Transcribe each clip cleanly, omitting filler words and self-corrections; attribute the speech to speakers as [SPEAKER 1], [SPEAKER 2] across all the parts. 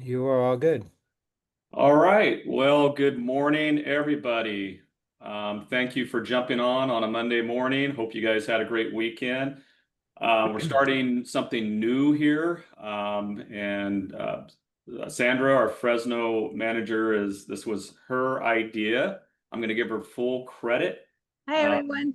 [SPEAKER 1] You are all good.
[SPEAKER 2] All right. Well, good morning, everybody. Thank you for jumping on a Monday morning. Hope you guys had a great weekend. We're starting something new here. And Sandra, our Fresno manager, this was her idea. I'm going to give her full credit.
[SPEAKER 3] Hi,
[SPEAKER 2] Uh,
[SPEAKER 3] everyone.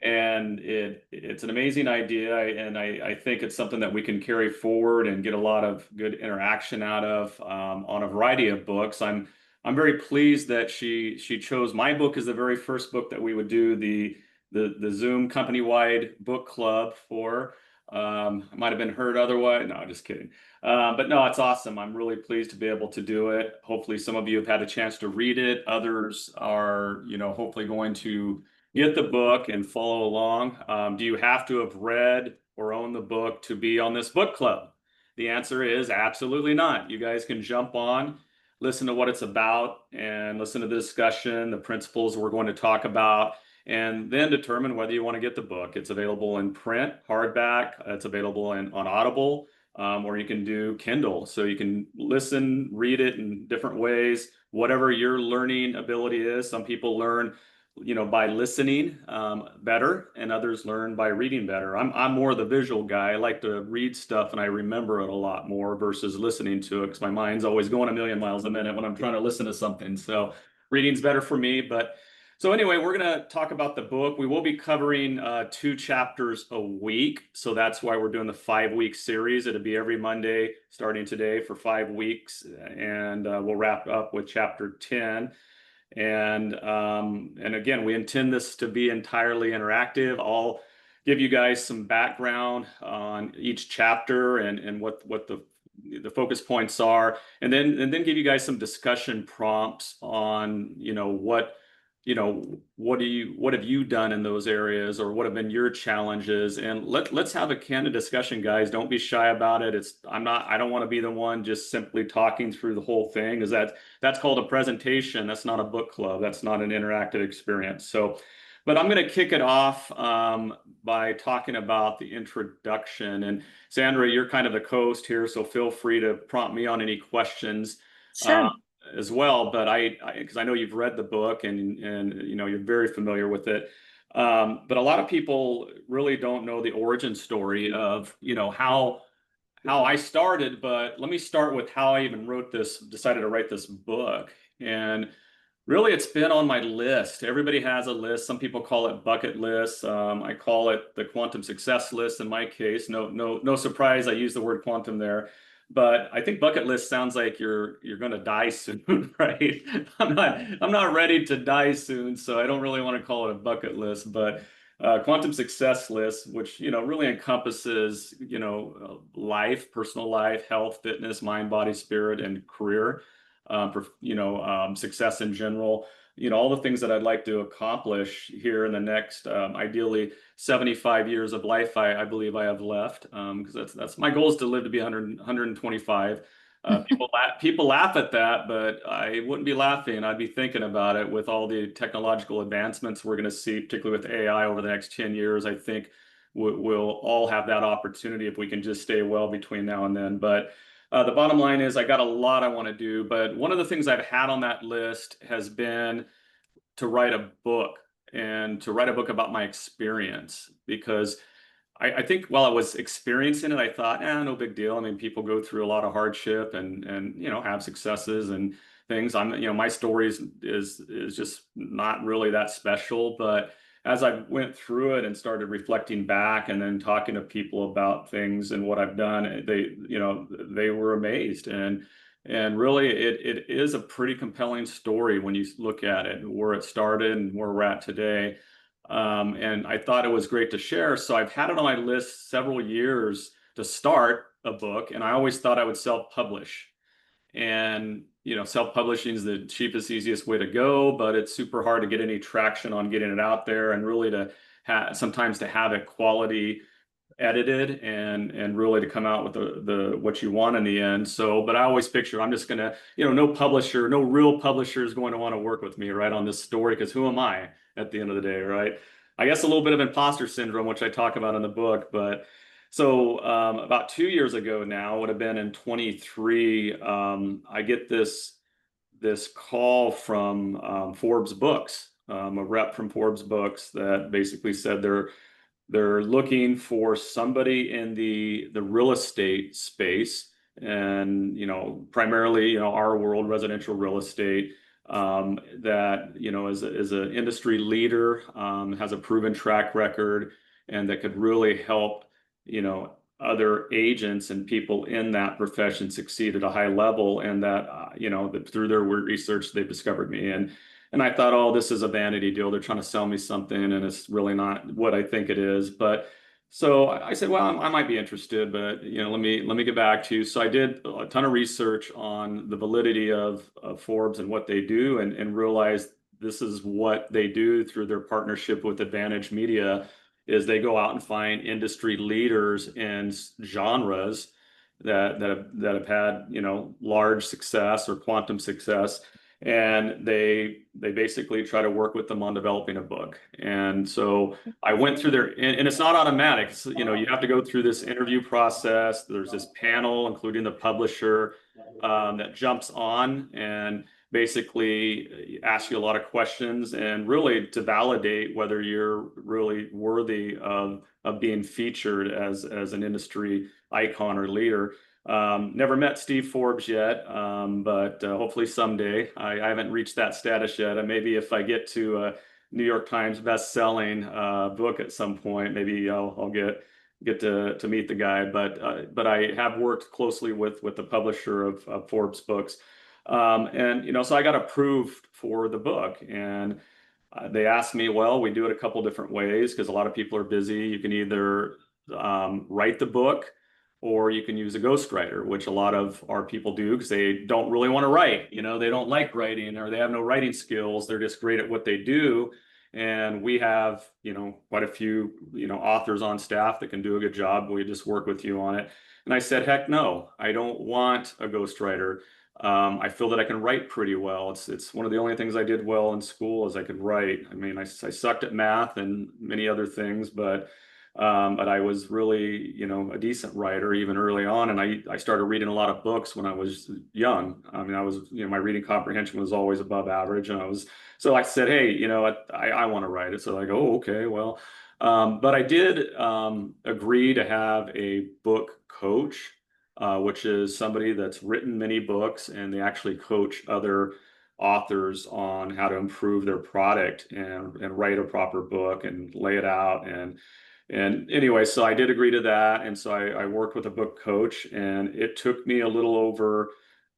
[SPEAKER 2] and it's an amazing idea, and I think it's something that we can carry forward and get a lot of good interaction out of on a variety of books. I'm very pleased that she chose my book as the very first book that we would do the Zoom company-wide book club for. I might have been heard otherwise. No, just kidding. But no, it's awesome. I'm really pleased to be able to do it. Hopefully, some of you have had a chance to read it. Others are, hopefully going to get the book and follow along. Do you have to have read or own the book to be on this book club? The answer is absolutely not. You guys can jump on, listen to what it's about, and listen to the discussion, the principles we're going to talk about, and then determine whether you want to get the book. It's available in print, hardback. It's available on Audible, or you can do Kindle. So you can listen, read it in different ways, whatever your learning ability is. Some people learn by listening better, and others learn by reading better. I'm more the visual guy. I like to read stuff and I remember it a lot more versus listening to it because my mind's always going a million miles a minute when I'm trying to listen to something. So reading's better for me. But so anyway, we're going to talk about the book. We will be covering 2 chapters a week. So that's why we're doing the 5-week series. It'll be every Monday starting today for 5 weeks. And we'll wrap up with chapter 10. And again, we intend this to be entirely interactive. I'll give you guys some background on each chapter and what the focus points are, and then give you guys some discussion prompts on what have you done in those areas, or what have been your challenges, and let's have a candid discussion, guys. Don't be shy about it. I don't want to be the one just simply talking through the whole thing, because that's called a presentation. That's not a book club. That's not an interactive experience. So, but I'm going to kick it off by talking about the introduction. And Sandra, you're kind of the co-host here, so feel free to prompt me on any questions.
[SPEAKER 3] Sure.
[SPEAKER 2] As well, but because I know you've read the book and you're very familiar with it. But a lot of people really don't know the origin story of how I started. But let me start with how I even decided to write this book. And really, it's been on my list. Everybody has a list. Some people call it bucket lists. I call it the quantum success list in my case. No surprise. I use the word quantum there. But I think bucket list sounds like you're going to die soon, right? I'm not ready to die soon, so I don't really want to call it a bucket list. But quantum success list, which really encompasses life, personal life, health, fitness, mind, body, spirit, and career, for success in general. All the things that I'd like to accomplish here in the next, ideally 75 years of life I believe I have left, because that's my goal, is to live to be 125. People laugh at that, but I wouldn't be laughing. I'd be thinking about it. With all the technological advancements we're going to see, particularly with AI over the next 10 years, I think we'll all have that opportunity if we can just stay well between now and then. But the bottom line is I got a lot I want to do, but one of the things I've had on that list has been to write a book, and to write a book about my experience, because I think while I was experiencing it, I thought, no big deal. I mean, people go through a lot of hardship and have successes and things. My story is just not really that special, but as I went through it and started reflecting back and then talking to people about things and what I've done, they were amazed. And really, it is a pretty compelling story when you look at it, where it started and where we're at today. And I thought it was great to share. So I've had it on my list several years to start a book, and I always thought I would self-publish. And self-publishing is the cheapest, easiest way to go, but it's super hard to get any traction on getting it out there, and really to sometimes to have it quality edited and really to come out with the what you want in the end. So, but I always picture I'm just gonna, no real publisher is going to want to work with me, right, on this story, because who am I at the end of the day, right? I guess a little bit of imposter syndrome, which I talk about in the book. But So about 2 years ago now, would have been in 23, I get this call from Forbes Books, a rep from Forbes Books that basically said they're looking for somebody in the real estate space, and primarily our world, residential real estate, that is an industry leader, has a proven track record, and that could really help other agents and people in that profession succeed at a high level, and that through their research they've discovered me. And I thought, oh, this is a vanity deal. They're trying to sell me something, and it's really not what I think it is. But so I said, well, I might be interested, but let me get back to you. So I did a ton of research on the validity of Forbes and what they do, and realized this is what they do through their partnership with Advantage Media, is they go out and find industry leaders in genres that have had large success or quantum success, and they basically try to work with them on developing a book. And so I went through their, and it's not automatic. You have to go through this interview process. There's this panel, including the publisher, that jumps on and basically ask you a lot of questions, and really to validate whether you're really worthy of being featured as an industry icon or leader. Never met Steve Forbes yet, but hopefully someday. I haven't reached that status yet. And maybe if I get to a New York Times best-selling book at some point, maybe I'll get to meet the guy. But I have worked closely with the publisher of Forbes Books, and so I got approved for the book, and they asked me, well, we do it a couple different ways because a lot of people are busy. You can either write the book, or you can use a ghostwriter, which a lot of our people do because they don't really want to write. They don't like writing, or they have no writing skills. They're just great at what they do. And we have, quite a few, authors on staff that can do a good job. We just work with you on it. And I said, heck no, I don't want a ghostwriter. I feel that I can write pretty well. It's one of the only things I did well in school is I could write. I mean, I sucked at math and many other things, but I was really, a decent writer even early on. And I started reading a lot of books when I was young. I mean, I was, my reading comprehension was always above average. So I said, hey, I want to write it. So I go, oh, okay, well, but I did agree to have a book coach, which is somebody that's written many books, and they actually coach other authors on how to improve their product and write a proper book and lay it out. And anyway, so I did agree to that. And so I worked with a book coach, and it took me a little over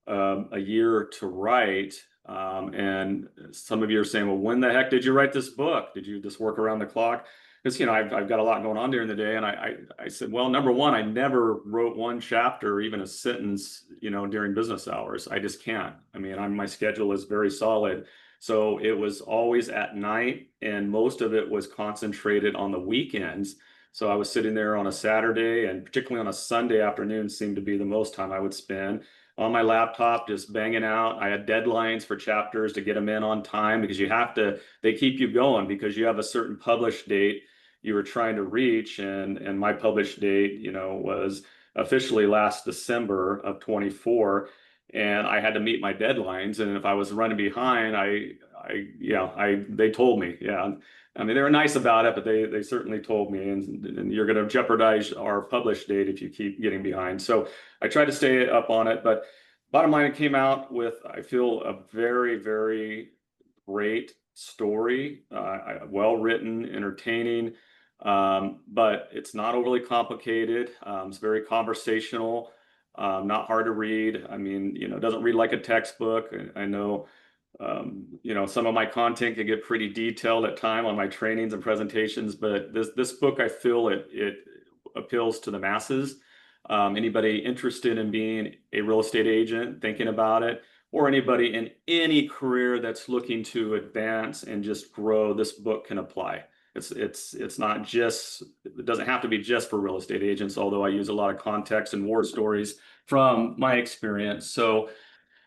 [SPEAKER 2] a year to write. And some of you are saying, well, when the heck did you write this book? Did you just work around the clock? Because, I've got a lot going on during the day. And I said, well, number one, I never wrote one chapter or even a sentence, during business hours. I just can't. I mean, my schedule is very solid. So it was always at night, and most of it was concentrated on the weekends. So I was sitting there on a Saturday, and particularly on a Sunday afternoon seemed to be the most time I would spend on my laptop, just banging out. I had deadlines for chapters to get them in on time, because they keep you going because you have a certain published date you were trying to reach. And my published date, was officially last December of 24. And I had to meet my deadlines. And if I was running behind, they told me, yeah. I mean, they were nice about it, but they certainly told me, and you're going to jeopardize our published date if you keep getting behind. So I tried to stay up on it, but bottom line, it came out with, I feel, a very, very great story, well written, entertaining, but it's not overly complicated. It's very conversational. Not hard to read. I mean, it doesn't read like a textbook. I know, some of my content can get pretty detailed at time on my trainings and presentations, but this book, I feel it appeals to the masses. Anybody interested in being a real estate agent, thinking about it, or anybody in any career that's looking to advance and just grow, this book can apply. It's not just, it doesn't have to be just for real estate agents, although I use a lot of context and war stories from my experience. So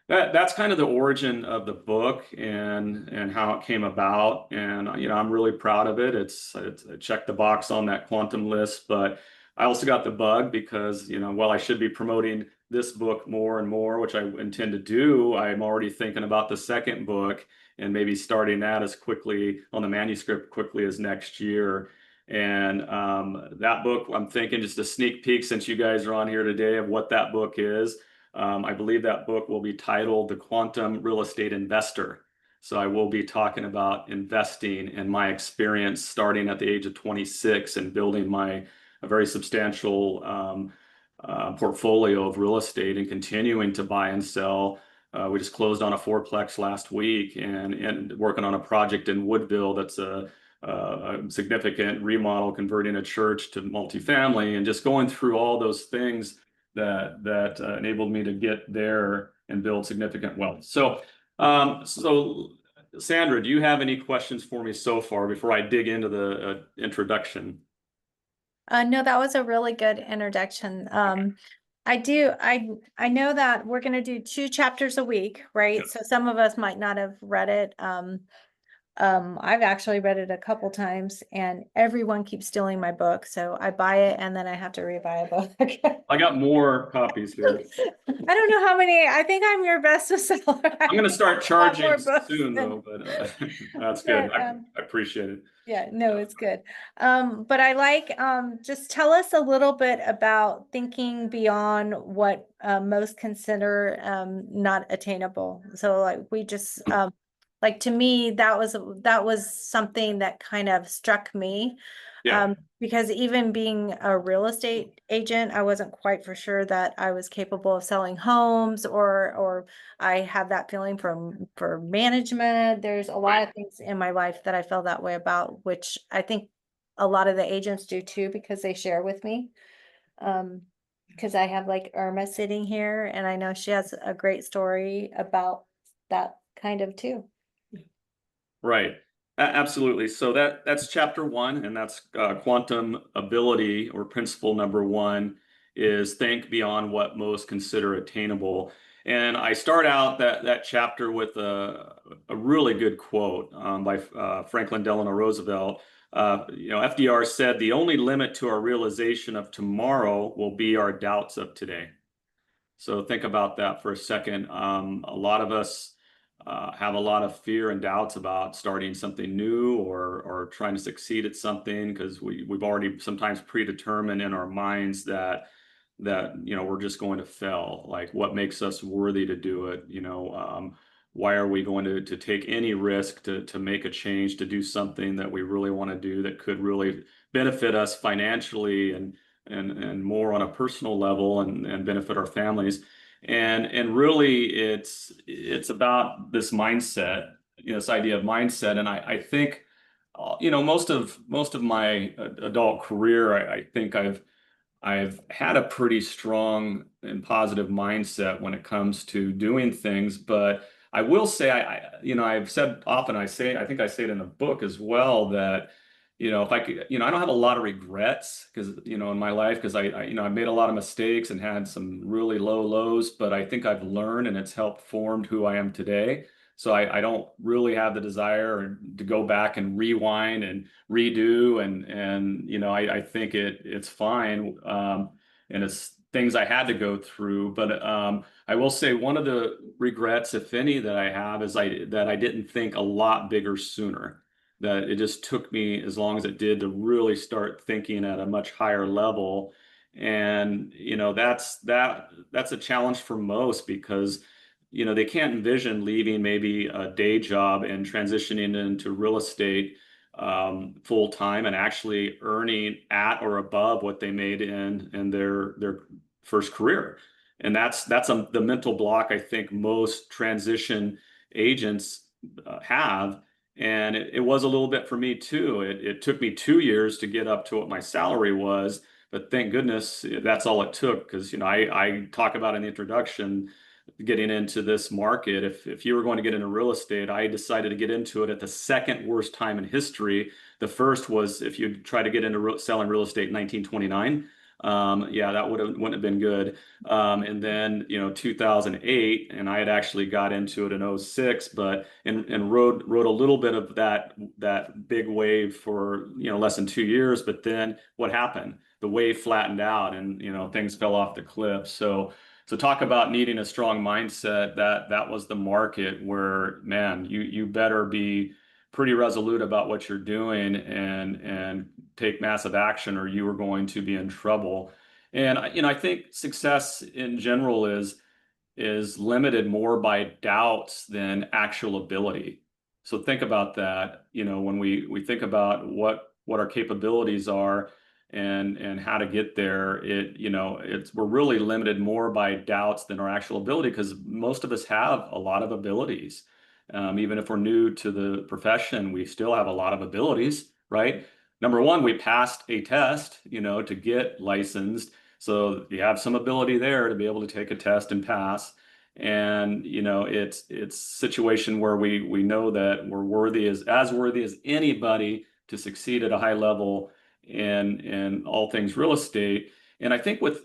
[SPEAKER 2] that's kind of the origin of the book and how it came about. And I'm really proud of it. It's checked the box on that quantum list, but I also got the bug because, while I should be promoting this book more and more, which I intend to do, I'm already thinking about the second book and maybe starting that as quickly on the manuscript quickly as next year. And that book, I'm thinking just a sneak peek since you guys are on here today of what that book is. I believe that book will be titled The Quantum Real Estate Investor. So I will be talking about investing and my experience starting at the age of 26 and building a very substantial portfolio of real estate and continuing to buy and sell. We just closed on a fourplex last week and working on a project in Woodville that's a significant remodel, converting a church to multifamily, and just going through all those things that enabled me to get there and build significant wealth. So Sandra, do you have any questions for me so far before I dig into the introduction?
[SPEAKER 1] No, that was a really good introduction. I know that we're going to do 2 chapters a week, right?
[SPEAKER 2] Yep.
[SPEAKER 1] So some of us might not have read it. I've actually read it a couple times, and everyone keeps stealing my book. So I buy it and then I have to rebuy a book.
[SPEAKER 2] I got more copies here.
[SPEAKER 1] I don't know how many. I think I'm your best seller.
[SPEAKER 2] I'm going to start charging
[SPEAKER 1] more books
[SPEAKER 2] soon,
[SPEAKER 1] than-
[SPEAKER 2] though, but that's good.
[SPEAKER 1] But,
[SPEAKER 2] I appreciate it.
[SPEAKER 1] yeah, no, it's good. But I like, just tell us a little bit about thinking beyond what most consider not attainable. So like we just like to me that was something that kind of struck me.
[SPEAKER 2] Yeah.
[SPEAKER 1] Because even being a real estate agent, I wasn't quite for sure that I was capable of selling homes, or I have that feeling for management. There's a lot of things in my life that I feel that way about, which I think a lot of the agents do too, because they share with me. Because I have like Irma sitting here, and I know she has a great story about that kind of too.
[SPEAKER 2] Right. Absolutely. So that's chapter 1, and that's quantum ability, or principle number 1 is think beyond what most consider attainable. And I start out that chapter with a really good quote by Franklin Delano Roosevelt. FDR said, "The only limit to our realization of tomorrow will be our doubts of today." So think about that for a second. A lot of us have a lot of fear and doubts about starting something new or trying to succeed at something because we've already sometimes predetermined in our minds that we're just going to fail. Like, what makes us worthy to do it? Why are we going to take any risk to make a change, to do something that we really want to do that could really benefit us financially and more on a personal level and benefit our families? And really it's about this mindset, this idea of mindset. And I think most of my adult career, I think I've had a pretty strong and positive mindset when it comes to doing things. But I will say, I've said often, I think I say it in the book as well, that, if I could, I don't have a lot of regrets because, in my life, because I've made a lot of mistakes and had some really low lows, but I think I've learned and it's helped formed who I am today. So I don't really have the desire to go back and rewind and redo, and I think it's fine, and it's things I had to go through. But I will say one of the regrets, if any, that I have is that I didn't think a lot bigger sooner. That it just took me as long as it did to really start thinking at a much higher level. And that's a challenge for most because they can't envision leaving maybe a day job and transitioning into real estate full time and actually earning at or above what they made in their first career. And that's the mental block I think most transition agents have. And it was a little bit for me too. It took me 2 years to get up to what my salary was, but thank goodness that's all it took. Because I talk about in the introduction getting into this market. If you were going to get into real estate, I decided to get into it at the second worst time in history. The first was if you try to get into selling real estate in 1929. Yeah, that wouldn't have been good. And then 2008, and I had actually got into it in 2006, but and rode a little bit of that big wave for less than 2 years. But then what happened? the wave flattened out and, things fell off the cliff. So talk about needing a strong mindset. That was the market where, man, you better be pretty resolute about what you're doing and take massive action, or you are going to be in trouble. And I think success in general is limited more by doubts than actual ability. So think about that, when we think about what our capabilities are and how to get there, we're really limited more by doubts than our actual ability, because most of us have a lot of abilities. Even if we're new to the profession, we still have a lot of abilities, right? Number one, we passed a test, to get licensed. So you have some ability there to be able to take a test and pass. And it's a situation where we know that we're worthy as worthy as anybody to succeed at a high level in all things real estate. And I think with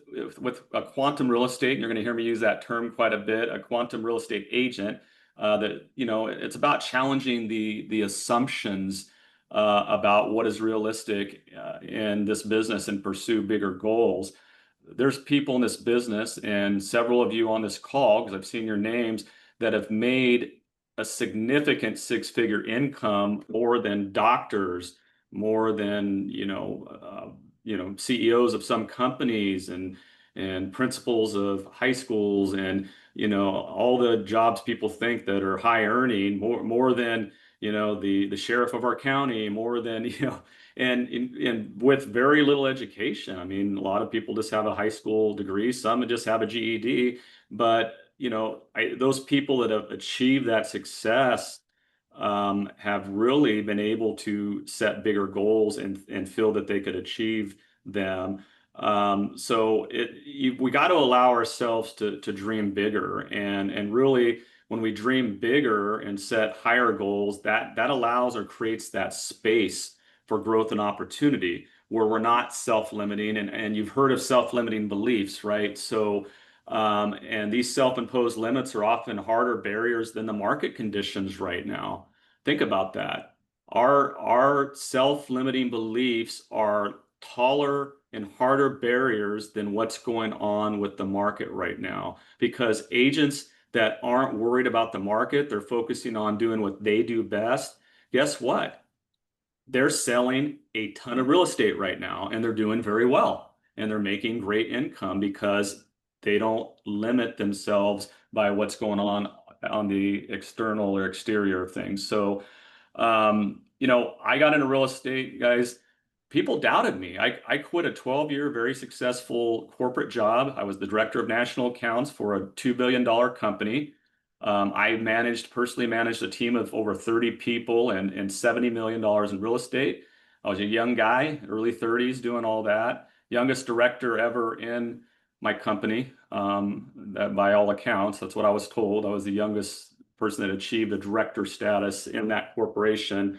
[SPEAKER 2] a quantum real estate, and you're going to hear me use that term quite a bit, a quantum real estate agent, that it's about challenging the assumptions about what is realistic in this business and pursue bigger goals. There's people in this business, and several of you on this call, because I've seen your names, that have made a significant six-figure income, more than doctors, more than CEOs of some companies and principals of high schools, and all the jobs people think that are high earning, more than the sheriff of our county, more than and with very little education. I mean, a lot of people just have a high school degree, some just have a GED, but those people that have achieved that success have really been able to set bigger goals and feel that they could achieve them. So we got to allow ourselves to dream bigger, and really, when we dream bigger and set higher goals, that allows or creates that space for growth and opportunity, where we're not self-limiting. And you've heard of self-limiting beliefs, right? So and these self-imposed limits are often harder barriers than the market conditions right now. Think about that. Our self-limiting beliefs are taller and harder barriers than what's going on with the market right now, because agents that aren't worried about the market, they're focusing on doing what they do best. Guess what? They're selling a ton of real estate right now, and they're doing very well, and they're making great income because they don't limit themselves by what's going on the external or exterior of things. So, I got into real estate, guys. People doubted me. I quit a 12-year, very successful corporate job. I was the director of national accounts for a $2 billion company. I personally managed a team of over 30 people and $70 million in real estate. I was a young guy, early 30s, doing all that. Youngest director ever in my company, that by all accounts. That's what I was told. I was the youngest person that achieved a director status in that corporation.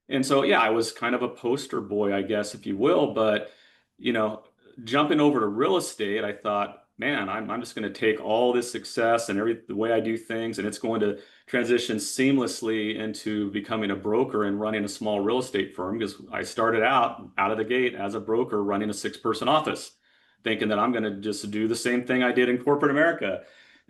[SPEAKER 2] And so, yeah, I was kind of a poster boy, I guess, if you will. But, you know, jumping over to real estate, I thought, man, I'm just going to take all this success and the way I do things, and it's going to transition seamlessly into becoming a broker and running a small real estate firm, because I started out of the gate as a broker running a 6-person office, thinking that I'm going to just do the same thing I did in corporate America.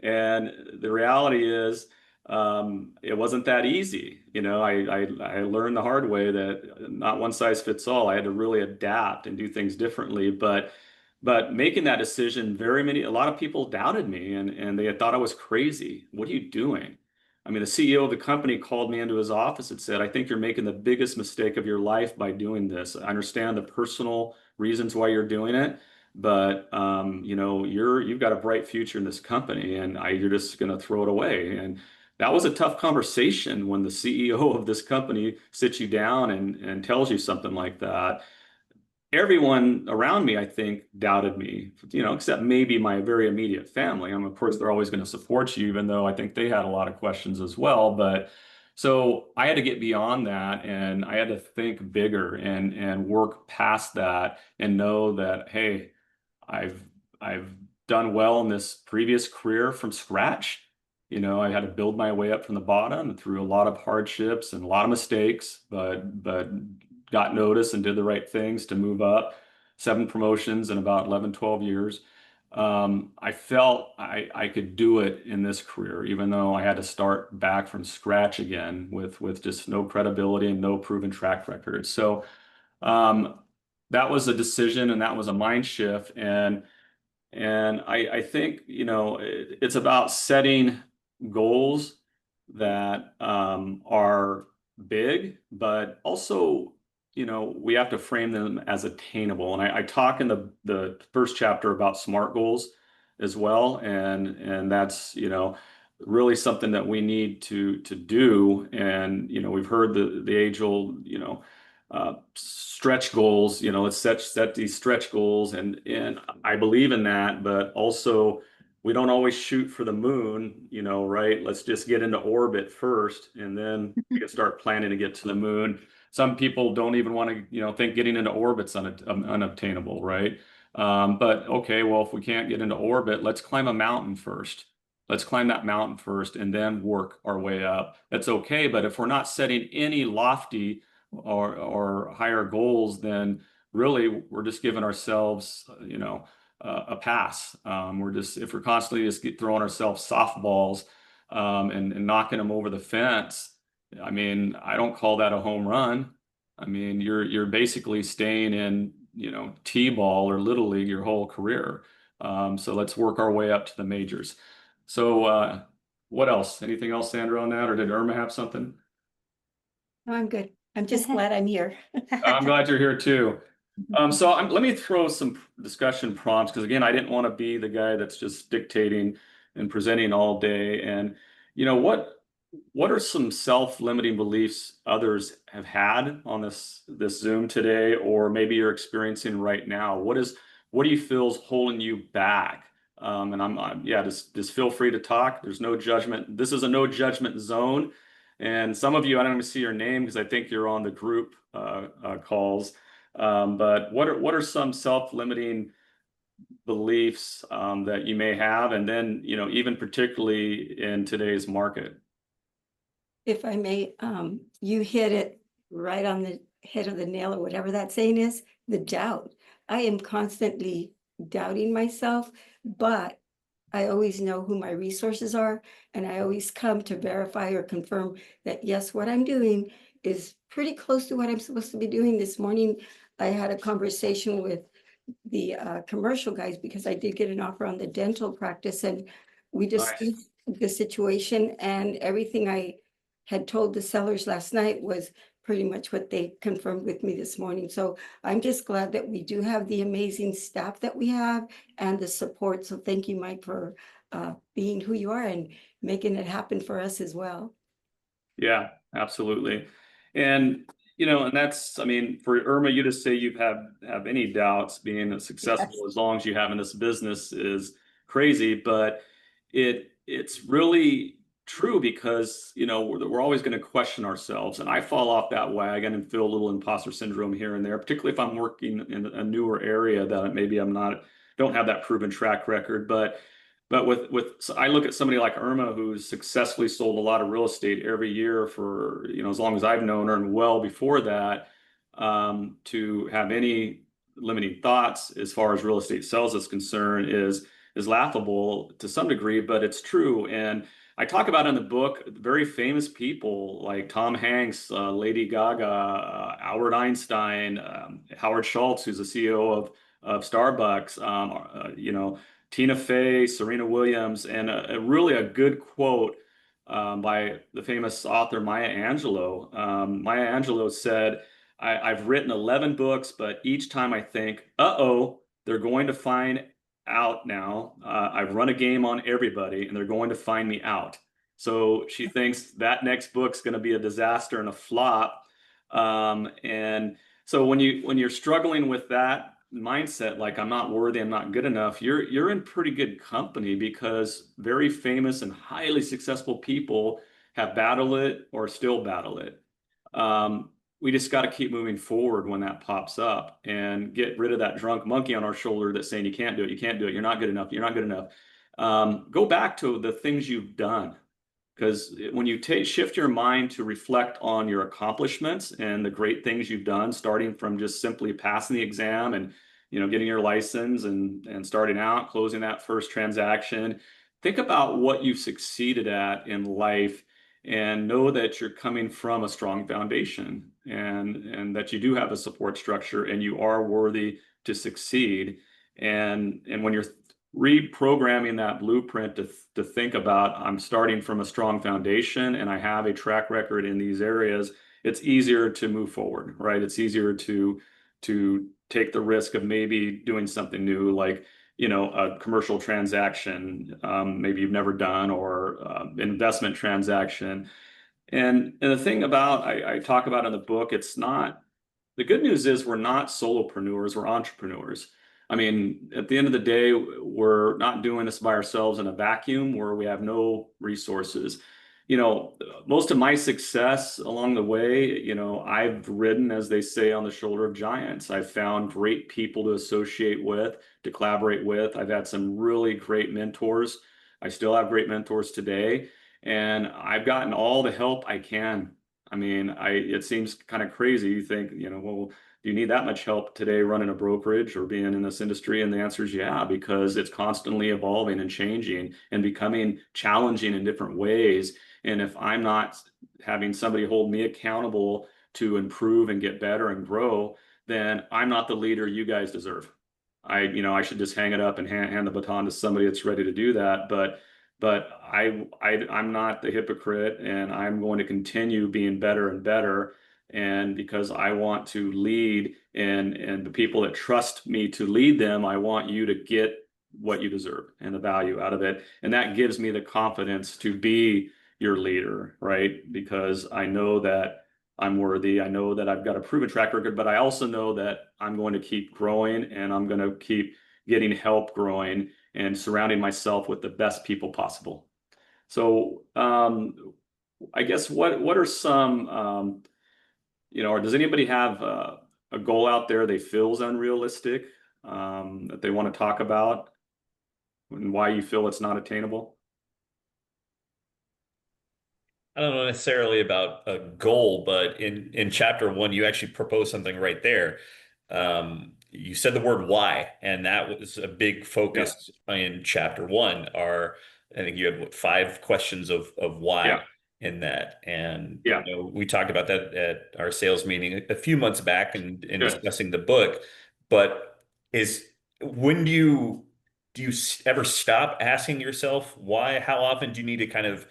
[SPEAKER 2] And the reality is, it wasn't that easy. I learned the hard way that not one size fits all. I had to really adapt and do things differently. But making that decision, a lot of people doubted me, and they thought I was crazy. What are you doing? I mean, the CEO of the company called me into his office and said, "I think you're making the biggest mistake of your life by doing this. I understand the personal reasons why you're doing it, but you've got a bright future in this company, and you're just going to throw it away." And that was a tough conversation when the CEO of this company sits you down and tells you something like that. Everyone around me, I think, doubted me, except maybe my very immediate family. Of course, they're always going to support you, even though I think they had a lot of questions as well. But so I had to get beyond that, and I had to think bigger and work past that, and know that, hey, I've done well in this previous career from scratch. I had to build my way up from the bottom and through a lot of hardships and a lot of mistakes, but got noticed and did the right things to move up. 7 promotions in about 11, 12 years. I felt I could do it in this career, even though I had to start back from scratch again with just no credibility and no proven track record. So um, that was a decision and that was a mind shift. And I think, it's about setting goals that are big, but also, we have to frame them as attainable. And I talk in the first chapter about SMART goals as well. And that's, really something that we need to do. And, we've heard the age old, stretch goals, let's set these stretch goals, and I believe in that, but also we don't always shoot for the moon, right? Let's just get into orbit first, and then we can start planning to get to the moon. Some people don't even want to, think getting into orbit's unobtainable, right? But okay, well, if we can't get into orbit, let's climb a mountain first. Let's climb that mountain first and then work our way up. That's okay, but if we're not setting any lofty or higher goals, then really we're just giving ourselves, a pass. We're just, if we're constantly just throwing ourselves softballs and knocking them over the fence, I mean, I don't call that a home run. I mean, you're basically staying in, T-ball or little league your whole career. So let's work our way up to the majors. So what else? Anything else, Sandra, on that, or did Irma have something?
[SPEAKER 3] No, I'm good. I'm just glad I'm here.
[SPEAKER 2] I'm glad you're here too. So let me throw some discussion prompts, because again, I didn't want to be the guy that's just dictating and presenting all day. And what are some self-limiting beliefs others have had on this Zoom today, or maybe you're experiencing right now? What do you feel is holding you back? And yeah, just feel free to talk. There's no judgment. This is a no judgment zone. And some of you, I don't even see your name because I think you're on the group calls. But what are some self-limiting beliefs that you may have, and then even particularly in today's market?
[SPEAKER 3] If I may, you hit it right on the head of the nail, or whatever that saying is, the doubt. I am constantly doubting myself, but I always know who my resources are, and I always come to verify or confirm that, yes, what I'm doing is pretty close to what I'm supposed to be doing. This morning, I had a conversation with the commercial guys because I did get an offer on the dental practice, and we
[SPEAKER 2] Nice.
[SPEAKER 3] discussed the situation, and everything I had told the sellers last night was pretty much what they confirmed with me this morning. So I'm just glad that we do have the amazing staff that we have and the support. So thank you, Mike, for being who you are and making it happen for us as well.
[SPEAKER 2] Yeah, absolutely. And and that's, I mean, for Irma, you just say you have any doubts being successful
[SPEAKER 3] Yes.
[SPEAKER 2] as long as you have in this business is crazy, but it's really true, because we're always going to question ourselves, and I fall off that wagon and feel a little imposter syndrome here and there, particularly if I'm working in a newer area that maybe don't have that proven track record. But so I look at somebody like Irma, who's successfully sold a lot of real estate every year for as long as I've known her, and well before that, to have any limiting thoughts as far as real estate sales is concerned is laughable to some degree, but it's true. And I talk about in the book very famous people like Tom Hanks, Lady Gaga, Albert Einstein, Howard Schultz, who's the CEO of Starbucks, Tina Fey, Serena Williams, and really a good quote by the famous author Maya Angelou. Maya Angelou said, I've written 11 books, but each time I think, uh-oh, they're going to find out now. I've run a game on everybody, and they're going to find me out. So she thinks that next book's going to be a disaster and a flop. And so when you're struggling with that mindset, like I'm not worthy, I'm not good enough, you're in pretty good company, because very famous and highly successful people have battled it or still battle it. We just got to keep moving forward when that pops up, and get rid of that drunk monkey on our shoulder that's saying you can't do it, you can't do it, you're not good enough, you're not good enough. Go back to the things you've done, because when you shift your mind to reflect on your accomplishments and the great things you've done, starting from just simply passing the exam and getting your license and starting out, closing that first transaction. Think about what you've succeeded at in life and know that you're coming from a strong foundation and that you do have a support structure and you are worthy to succeed. And when you're reprogramming that blueprint to think about, I'm starting from a strong foundation and I have a track record in these areas, it's easier to move forward, right? It's easier to take the risk of maybe doing something new, like a commercial transaction, maybe you've never done, or investment transaction. And the thing about I talk about in the book, it's not, the good news is we're not solopreneurs, we're entrepreneurs. I mean, at the end of the day, we're not doing this by ourselves in a vacuum where we have no resources. Most of my success along the way, I've ridden, as they say, on the shoulder of giants. I've found great people to associate with, to collaborate with. I've had some really great mentors. I still have great mentors today, and I've gotten all the help I can. I mean, it seems kind of crazy. You think, well, do you need that much help today running a brokerage or being in this industry? And the answer is yeah, because it's constantly evolving and changing and becoming challenging in different ways. And if I'm not having somebody hold me accountable to improve and get better and grow, then I'm not the leader you guys deserve. I should just hang it up and hand the baton to somebody that's ready to do that. But I'm not the hypocrite, and I'm going to continue being better and better. And because I want to lead, and the people that trust me to lead them, I want you to get what you deserve and the value out of it. And that gives me the confidence to be your leader, right? Because I know that I'm worthy. I know that I've got a proven track record, but I also know that I'm going to keep growing and I'm going to keep getting help growing and surrounding myself with the best people possible. So I guess what are some, or does anybody have a goal out there they feel is unrealistic that they want to talk about and why you feel it's not attainable?
[SPEAKER 4] I don't know necessarily about a goal, but in chapter 1, you actually propose something right there. You said the word why, and that was a big focus in chapter 1. I think you have 5 questions of why in that. And we talked about that at our sales meeting a few months back and discussing the book. But when do you ever stop asking yourself why? How often do you need to kind of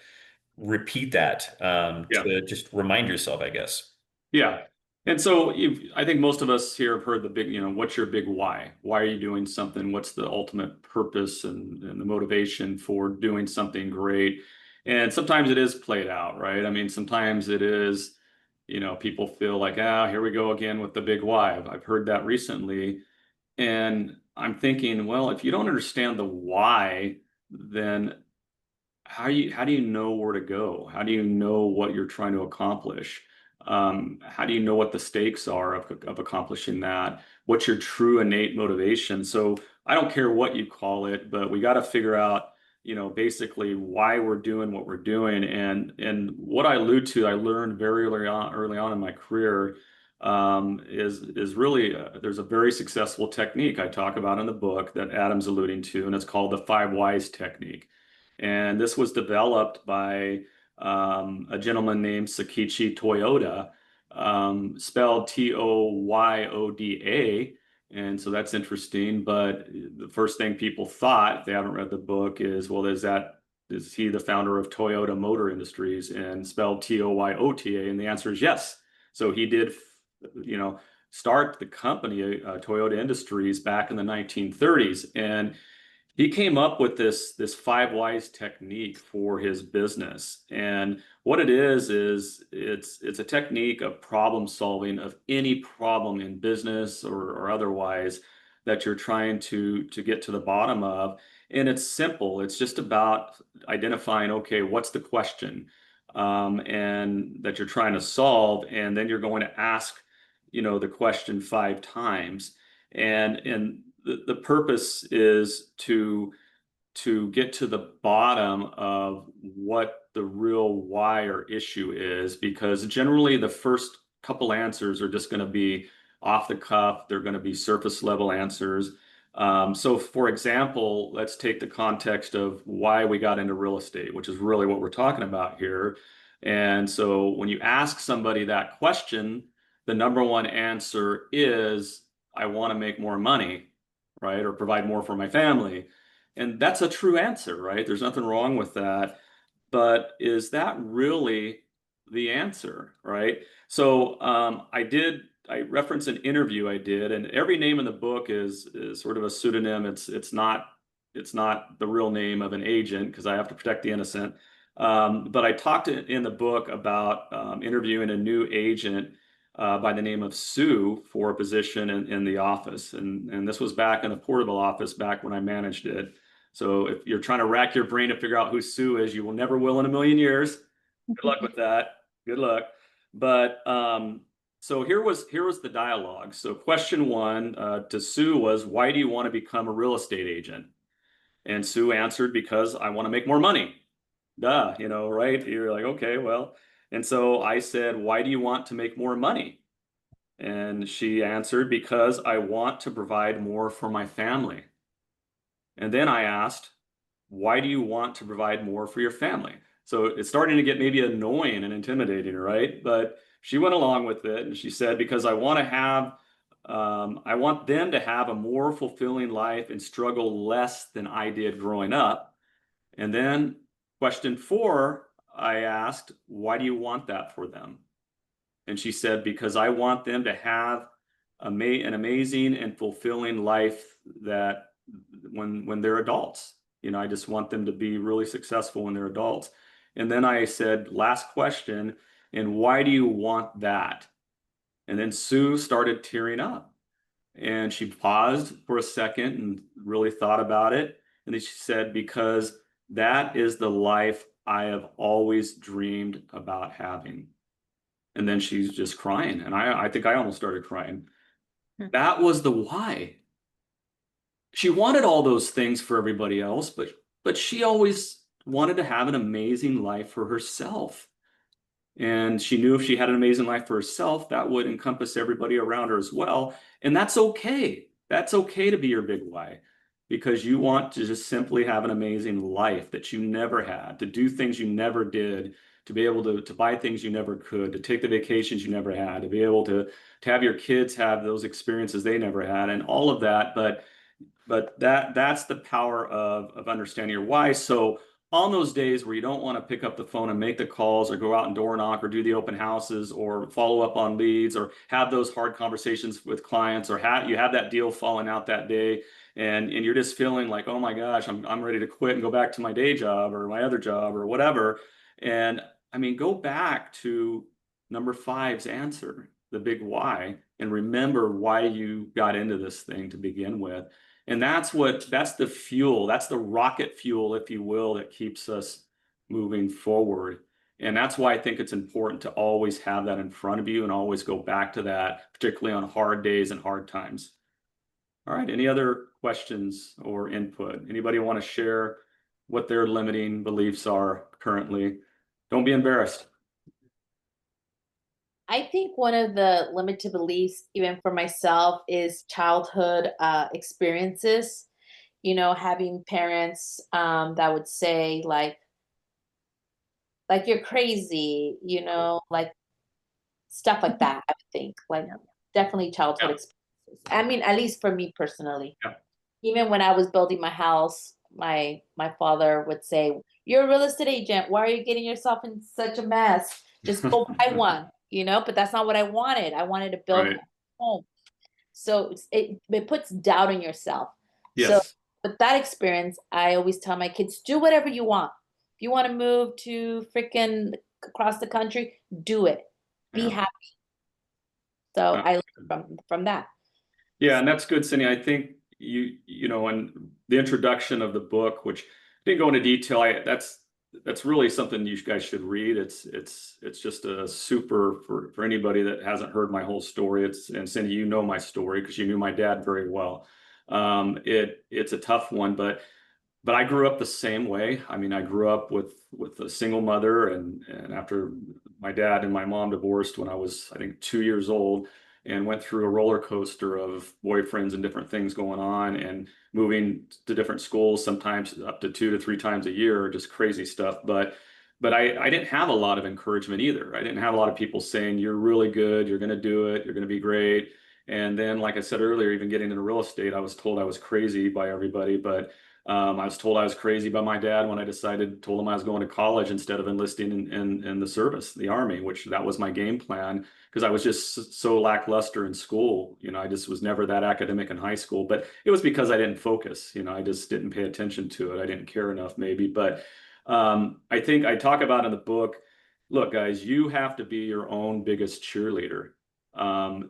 [SPEAKER 4] repeat that to just remind yourself, I guess?
[SPEAKER 2] Yeah. And so I think most of us here have heard the big, what's your big why? Why are you doing something? What's the ultimate purpose and the motivation for doing something great? And sometimes it is played out, right? I mean, sometimes it is, people feel like, here we go again with the big why. I've heard that recently. And I'm thinking, well, if you don't understand the why, then how do you know where to go? How do you know what you're trying to accomplish? How do you know what the stakes are of accomplishing that? What's your true innate motivation? So I don't care what you call it, but we got to figure out, basically why we're doing what we're doing. And what I allude to, I learned very early on in my career, is really there's a very successful technique I talk about in the book that Adam's alluding to, and it's called the 5 whys technique. And this was developed by a gentleman named Sakichi Toyoda, spelled Toyoda. And so that's interesting. But the first thing people thought, if they haven't read the book, is, well, is he the founder of Toyota Motor Industries and spelled Toyota? And the answer is yes. So he did, start the company, Toyota Industries, back in the 1930s. And he came up with this 5 whys technique for his business. And what it is it's a technique of problem solving of any problem in business or otherwise that you're trying to get to the bottom of. And it's simple. It's just about identifying, okay, what's the question and that you're trying to solve. And then you're going to ask, the question 5 times. And the purpose is to get to the bottom of what the real why or issue is, because generally the first couple answers are just going to be, off the cuff. They're going to be surface level answers. So for example, let's take the context of why we got into real estate, which is really what we're talking about here. And so when you ask somebody that question, the number one answer is, I want to make more money, right? Or provide more for my family. And that's a true answer, right? There's nothing wrong with that. But is that really the answer, right? So I referenced an interview I did, and every name in the book is sort of a pseudonym. It's not the real name of an agent because I have to protect the innocent. But I talked in the book about interviewing a new agent by the name of Sue for a position in the office. And this was back in the portable office back when I managed it. So if you're trying to rack your brain to figure out who Sue is, you will never will in a million years. Good luck with that. Good luck. But so here was the dialogue. So question one to Sue was, why do you want to become a real estate agent? And Sue answered, because I want to make more money. Duh, right? You're like, okay, well. And so I said, why do you want to make more money? And she answered, because I want to provide more for my family. And then I asked, why do you want to provide more for your family? So it's starting to get maybe annoying and intimidating, right? But she went along with it and she said, because I want them to have a more fulfilling life and struggle less than I did growing up. And then question four, I asked, why do you want that for them? And she said, because I want them to have an amazing and fulfilling life that when they're adults. I just want them to be really successful when they're adults. And then I said, last question, and why do you want that? And then Sue started tearing up. And she paused for a second and really thought about it. And then she said, because that is the life I have always dreamed about having. And then she's just crying. And I think I almost started crying. That was the why. She wanted all those things for everybody else, but she always wanted to have an amazing life for herself. And she knew if she had an amazing life for herself, that would encompass everybody around her as well. And that's okay. That's okay to be your big why, because you want to just simply have an amazing life that you never had, to do things you never did, to be able to buy things you never could, to take the vacations you never had, to be able to have your kids have those experiences they never had, and all of that. But that's the power of understanding your why. So on those days where you don't want to pick up the phone and make the calls or go out and door knock or do the open houses or follow up on leads or have those hard conversations with clients, or you have that deal falling out that day, and you're just feeling like, oh my gosh, I'm ready to quit and go back to my day job or my other job or whatever. And I mean, go back to number 5's answer, the big why, and remember why you got into this thing to begin with. And that's the fuel, that's the rocket fuel, if you will, that keeps us moving forward. And that's why I think it's important to always have that in front of you and always go back to that, particularly on hard days and hard times. All right, any other questions or input? Anybody want to share what their limiting beliefs are currently? Don't be embarrassed.
[SPEAKER 5] I think one of the limited beliefs, even for myself, is childhood experiences. Having parents that would say like you're crazy, like stuff like that. I would think definitely childhood experiences. I mean, at least for me personally.
[SPEAKER 2] Yeah.
[SPEAKER 5] Even when I was building my house, my father would say, "You're a real estate agent. Why are you getting yourself in such a mess? Just go buy one." But that's not what I wanted. I wanted to build my home. So it puts doubt in yourself.
[SPEAKER 2] Yes.
[SPEAKER 5] So with that experience, I always tell my kids, do whatever you want. If you want to move to freaking across the country, do it. Be happy. So I learned from that.
[SPEAKER 2] Yeah, and that's good, Cindy. I think you know, in the introduction of the book, which didn't go into detail, that's really something you guys should read. It's just a super for anybody that hasn't heard my whole story. And Cindy, you know my story because you knew my dad very well. It's a tough one, but I grew up the same way. I mean, I grew up with a single mother, and after my dad and my mom divorced when I was, I think, 2 years old, and went through a roller coaster of boyfriends and different things going on, and moving to different schools, sometimes up to 2 to 3 times a year, just crazy stuff. But I didn't have a lot of encouragement either. I didn't have a lot of people saying, you're really good, you're going to do it, you're going to be great. And then, like I said earlier, even getting into real estate, I was told I was crazy by everybody. But I was told I was crazy by my dad when I told him I was going to college instead of enlisting in the service, the Army, which that was my game plan, because I was just so lackluster in school. You know, I just was never that academic in high school, but it was because I didn't focus. You know, I just didn't pay attention to it. I didn't care enough, maybe. But I think I talk about in the book, look, guys, you have to be your own biggest cheerleader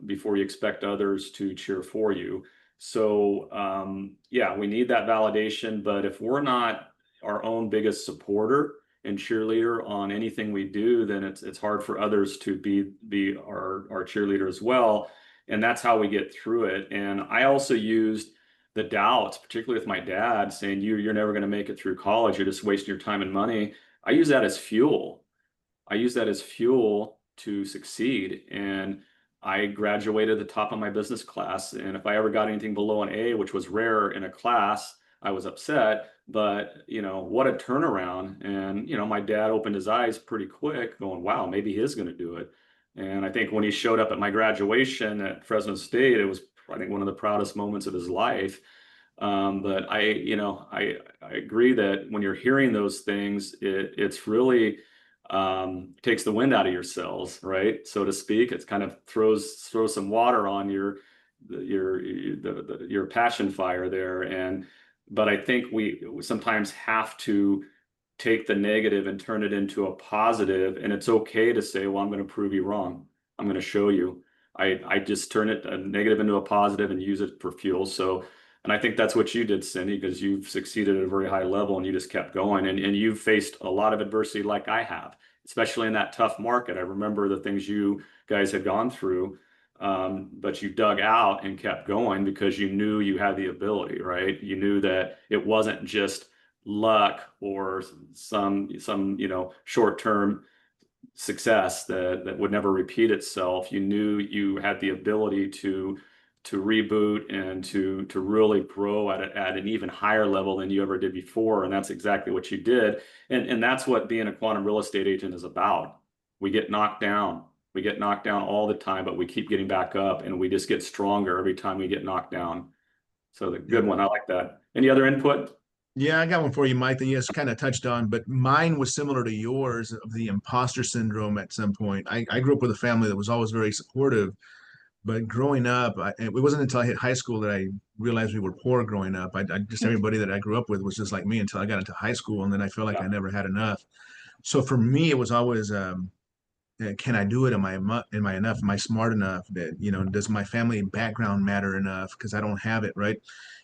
[SPEAKER 2] before you expect others to cheer for you. So yeah, we need that validation, but if we're not our own biggest supporter and cheerleader on anything we do, then it's hard for others to be our cheerleader as well. And that's how we get through it. And I also used the doubts, particularly with my dad saying, you're never going to make it through college, you're just wasting your time and money. I use that as fuel. I use that as fuel to succeed. And I graduated at the top of my business class. And if I ever got anything below an A, which was rare in a class, I was upset. But, you know, what a turnaround. And, you know, my dad opened his eyes pretty quick going, wow, maybe he's going to do it. And I think when he showed up at my graduation at Fresno State, it was, I think, one of the proudest moments of his life. But I agree that when you're hearing those things, it's really takes the wind out of your sails, right, so to speak. It's kind of throws some water on your passion fire there. But I think we sometimes have to take the negative and turn it into a positive. And it's okay to say, well, I'm going to prove you wrong. I'm going to show you. I just turn it a negative into a positive and use it for fuel. So, and I think that's what you did, Cindy, because you've succeeded at a very high level and you just kept going, and you've faced a lot of adversity like I have, especially in that tough market. I remember the things you guys had gone through, but you dug out and kept going because you knew you had the ability, right? You knew that it wasn't just luck or some short-term success that would never repeat itself. You knew you had the ability to reboot and to really grow at an even higher level than you ever did before. And that's exactly what you did. And that's what being a quantum real estate agent is about. We get knocked down. We get knocked down all the time, but we keep getting back up, and we just get stronger every time we get knocked down. So the good one. I like that. Any other input?
[SPEAKER 6] Yeah, I got one for you, Mike, that you just kind of touched on, but mine was similar to yours of the imposter syndrome at some point. I grew up with a family that was always very supportive, but growing up, it wasn't until I hit high school that I realized we were poor growing up. I just everybody that I grew up with was just like me until I got into high school, and then I felt like I never had enough. So for me, it was always, can I do it? Am I enough? Am I smart enough? That, does my family background matter enough? Because I don't have it, right?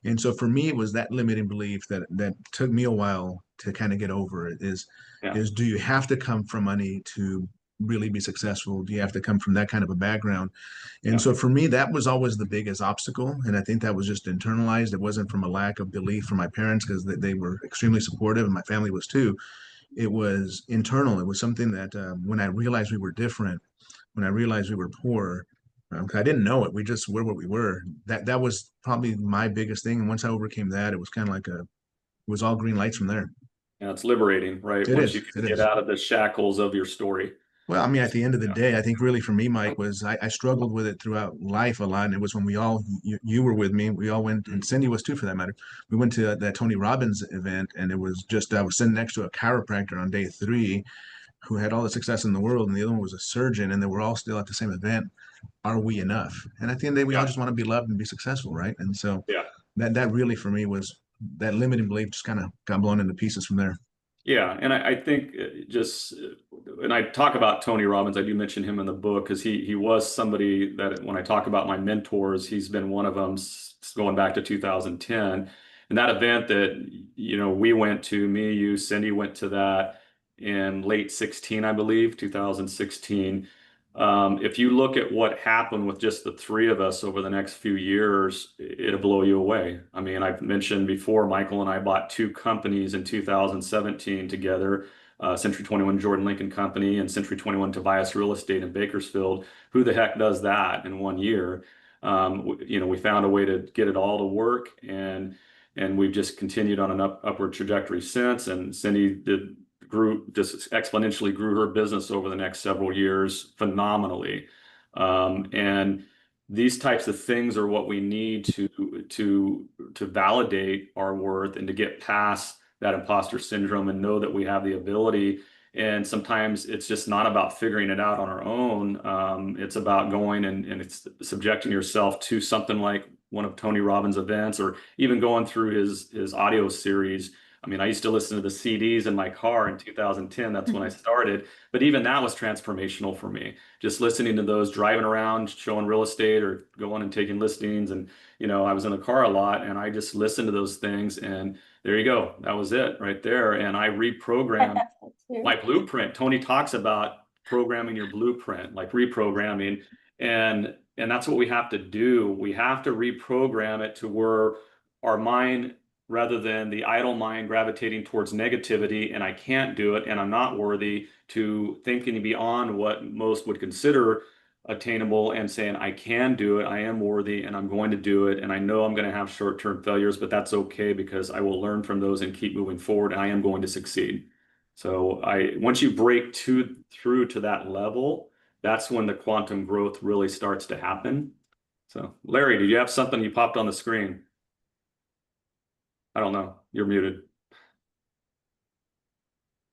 [SPEAKER 6] And so for me, it was that limiting belief that took me a while to kind of get over. It is do you have to come from money to really be successful? Do you have to come from that kind of a background? And so for me, that was always the biggest obstacle. And I think that was just internalized. It wasn't from a lack of belief from my parents, because they were extremely supportive, and my family was too. It was internal. It was something that when I realized we were different, when I realized we were poor, I didn't know it. We just were what we were. That was probably my biggest thing. And once I overcame that, it was kind of like it was all green lights from there.
[SPEAKER 2] Yeah, it's liberating, right? Once you can get out of the shackles of your story.
[SPEAKER 6] Well, I mean, at the end of the day, I think really for me, Mike, was I struggled with it throughout life a lot. And it was when you were with me, we all went, and Cindy was too, for that matter. We went to that Tony Robbins event, and it was just, I was sitting next to a chiropractor on day 3 who had all the success in the world, and the other one was a surgeon, and they were all still at the same event. Are we enough? And at the end of the day, we all just want to be loved and be successful, right? And so that really for me was that limiting belief just kind of got blown into pieces from there.
[SPEAKER 2] Yeah, and I think and I talk about Tony Robbins, I do mention him in the book because he was somebody that when I talk about my mentors, he's been one of them going back to 2010. And that event that, we went to, me, you, Cindy went to that in late 16, I believe, 2016. If you look at what happened with just the 3 of us over the next few years, it'll blow you away. I mean, I've mentioned before, Michael and I bought 2 companies in 2017 together. Century 21 Jordan Lincoln Company and Century 21 Tobias Real Estate in Bakersfield. Who the heck does that in 1 year? We found a way to get it all to work, and we've just continued on an upward trajectory since. And Cindy just exponentially grew her business over the next several years phenomenally. And these types of things are what we need to validate our worth and to get past that imposter syndrome and know that we have the ability. And sometimes it's just not about figuring it out on our own. It's about going and it's subjecting yourself to something like one of Tony Robbins' events, or even going through his audio series. I mean, I used to listen to the CDs in my car in 2010. That's when I started. But even that was transformational for me. Just listening to those, driving around, showing real estate or going and taking listings. And, I was in the car a lot, and I just listened to those things. And there you go. That was it right there. And I reprogrammed my blueprint. Tony talks about programming your blueprint, like reprogramming. And that's what we have to do. We have to reprogram it to where our mind, rather than the idle mind gravitating towards negativity and I can't do it and I'm not worthy, to thinking beyond what most would consider attainable and saying, I can do it, I am worthy, and I'm going to do it. And I know I'm going to have short-term failures, but that's okay, because I will learn from those and keep moving forward, and I am going to succeed. So once you break through to that level, that's when the quantum growth really starts to happen. So Larry, did you have something you popped on the screen? I don't know. You're muted.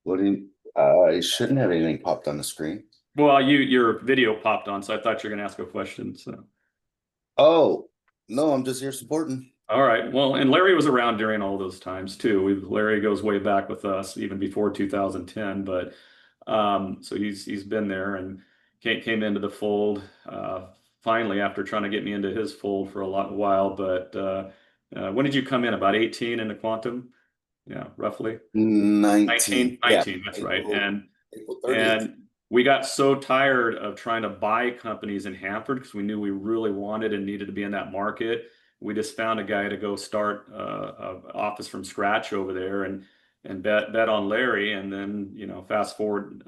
[SPEAKER 7] What do you, I shouldn't have anything popped on the screen.
[SPEAKER 2] Well, your video popped on, so I thought you were going to ask a question. So.
[SPEAKER 7] Oh, no, I'm just here supporting.
[SPEAKER 2] All right. Well, and Larry was around during all those times too. Larry goes way back with us, even before 2010. But so he's been there and came into the fold finally after trying to get me into his fold for a while. But when did you come in? About 18 into quantum? Yeah, roughly
[SPEAKER 7] 19.
[SPEAKER 2] 19,
[SPEAKER 7] Yeah.
[SPEAKER 2] that's right.
[SPEAKER 7] April 30th.
[SPEAKER 2] And we got so tired of trying to buy companies in Hanford, because we knew we really wanted and needed to be in that market. We just found a guy to go start an office from scratch over there, and bet on Larry. And then, fast forward,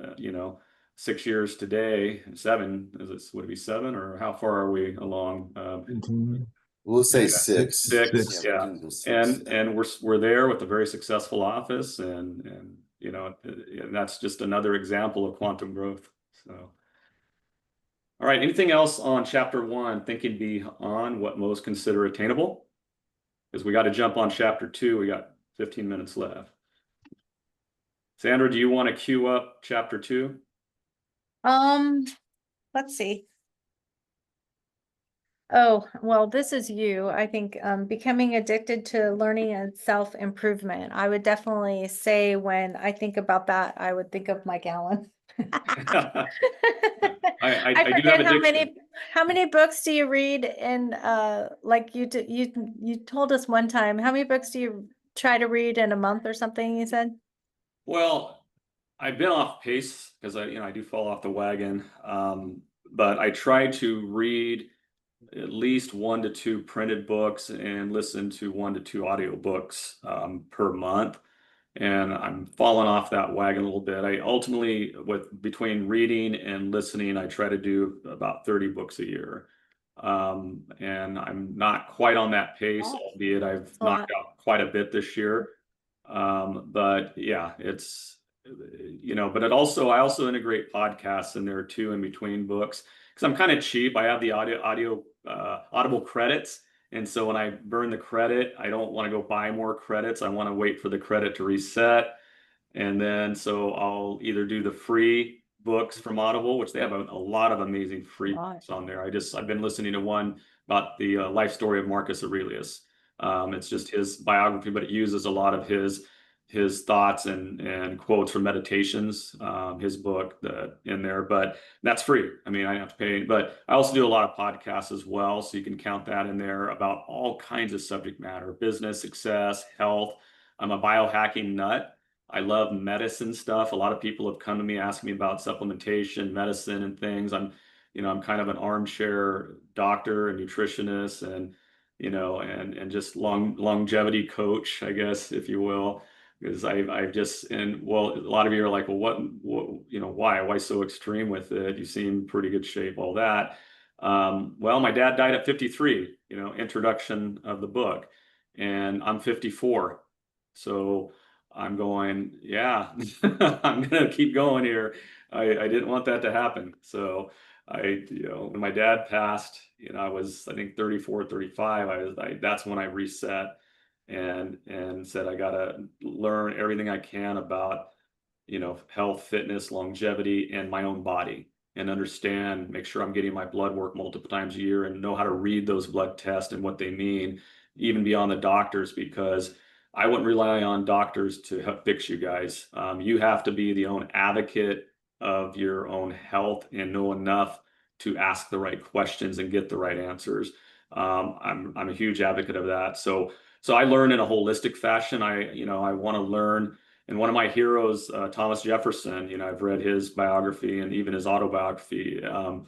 [SPEAKER 2] 6 years today, 7, would it be 7, or how far are we along?
[SPEAKER 7] We'll say 6.
[SPEAKER 2] 6, yeah.
[SPEAKER 7] We'll do 6,
[SPEAKER 2] And we're there with a very successful office, and that's just another example of quantum growth. So, all right, anything else on chapter 1, thinking beyond what most consider attainable? Because we got to jump on chapter 2. We got 15 minutes left. Sandra, do you want to queue up chapter 2?
[SPEAKER 1] Let's see. Oh, well, this is you. I think becoming addicted to learning and self-improvement. I would definitely say, when I think about that, I would think of Mike Allen.
[SPEAKER 2] I do
[SPEAKER 1] forget
[SPEAKER 2] have addiction.
[SPEAKER 1] how many books do you read in like you told us one time, how many books do you try to read in a month or something, you said?
[SPEAKER 2] Well, I've been off pace because I do fall off the wagon. But I try to read at least 1 to 2 printed books and listen to 1 to 2 audiobooks per month. And I'm falling off that wagon a little bit. I ultimately, between reading and listening, I try to do about 30 books a year. And I'm not quite on that pace, albeit I've knocked out quite a bit this year. But yeah, it's, but I also integrate podcasts in there too, in between books, because I'm kind of cheap. I have the Audible credits. And so when I burn the credit, I don't want to go buy more credits. I want to wait for the credit to reset. And then, so I'll either do the free books from Audible, which they have a lot of amazing free books on there. I've been listening to one about the life story of Marcus Aurelius. It's just his biography, but it uses a lot of his thoughts and quotes from meditations, his book in there, but that's free. I mean, I have to pay, but I also do a lot of podcasts as well. So you can count that in there, about all kinds of subject matter: business, success, health. I'm a biohacking nut. I love medicine stuff. A lot of people have come to me asking me about supplementation, medicine, and things. I'm kind of an armchair doctor and nutritionist, and and just longevity coach, I guess, if you will. because I've just, and well, a lot of you are like, well, what, you know, why so extreme with it? You seem pretty good shape, all that. Well, my dad died at 53, you know, introduction of the book, and I'm 54. So I'm going, yeah, I'm gonna keep going here. I didn't want that to happen. So you know, when my dad passed, you know, I was, I think 34, 35, that's when I reset and said, I gotta learn everything I can about, you know, health, fitness, longevity, and my own body, and understand, make sure I'm getting my blood work multiple times a year and know how to read those blood tests and what they mean, even beyond the doctors, because I wouldn't rely on doctors to help fix you guys. You have to be the own advocate of your own health and know enough to ask the right questions and get the right answers. I'm a huge advocate of that. So I learn in a holistic fashion. I want to learn. And one of my heroes, Thomas Jefferson, you know, I've read his biography and even his autobiography. You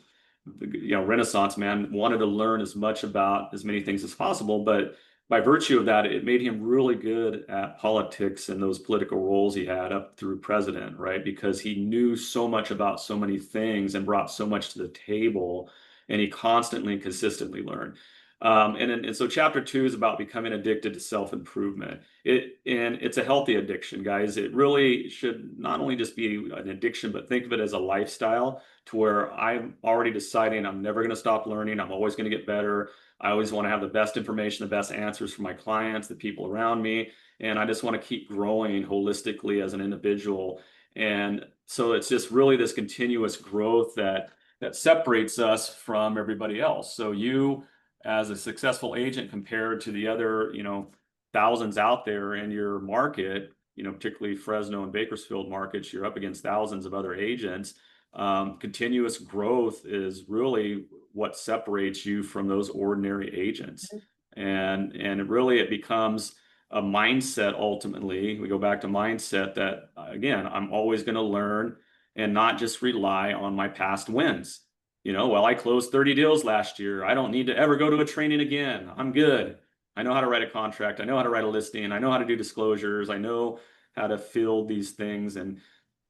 [SPEAKER 2] know, Renaissance man, wanted to learn as much about as many things as possible, but by virtue of that, it made him really good at politics and those political roles he had up through president, right? Because he knew so much about so many things and brought so much to the table, and he constantly and consistently learned. And so chapter 2 is about becoming addicted to self-improvement. It's a healthy addiction, guys. It really should not only just be an addiction, but think of it as a lifestyle, to where I'm already deciding I'm never going to stop learning. I'm always going to get better. I always want to have the best information, the best answers for my clients, the people around me. And I just want to keep growing holistically as an individual. And so it's just really this continuous growth that separates us from everybody else. So you, as a successful agent compared to the other, you know, thousands out there in your market, you know, particularly Fresno and Bakersfield markets, you're up against thousands of other agents. Continuous growth is really what separates you from those ordinary agents. And it becomes a mindset. Ultimately, we go back to mindset that, again, I'm always going to learn and not just rely on my past wins. You know, well, I closed 30 deals last year. I don't need to ever go to a training again. I'm good. I know how to write a contract. I know how to write a listing. I know how to do disclosures. I know how to field these things. And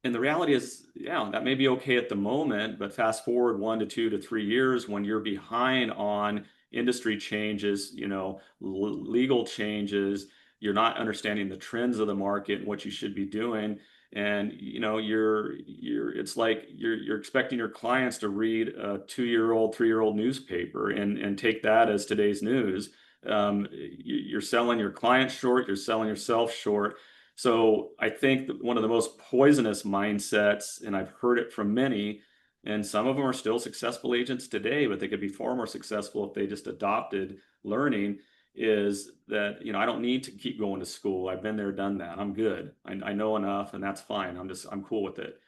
[SPEAKER 2] the reality is, yeah, that may be okay at the moment, but fast forward 1 to 2 to 3 years, when you're behind on industry changes, you know, legal changes, you're not understanding the trends of the market and what you should be doing. And, you know, it's like you're expecting your clients to read a 2-year-old, 3-year-old newspaper and take that as today's news. You're selling your clients short, you're selling yourself short. So I think that one of the most poisonous mindsets, and I've heard it from many, and some of them are still successful agents today, but they could be far more successful if they just adopted learning, is that, you know, I don't need to keep going to school. I've been there, done that. I'm good. I know enough, and that's fine. I'm cool with it.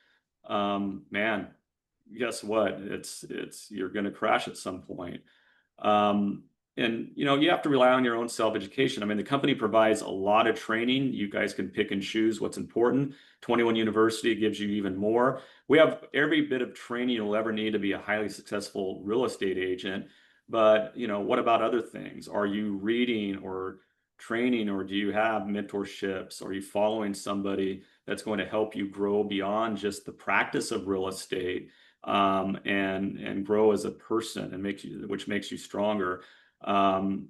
[SPEAKER 2] Man, guess what? You're going to crash at some point. And you know, you have to rely on your own self-education. I mean, the company provides a lot of training. You guys can pick and choose what's important. 21 University gives you even more. We have every bit of training you'll ever need to be a highly successful real estate agent. But, you know, what about other things? Are you reading or training, or do you have mentorships? Are you following somebody that's going to help you grow beyond just the practice of real estate, and grow as a person, and which makes you stronger?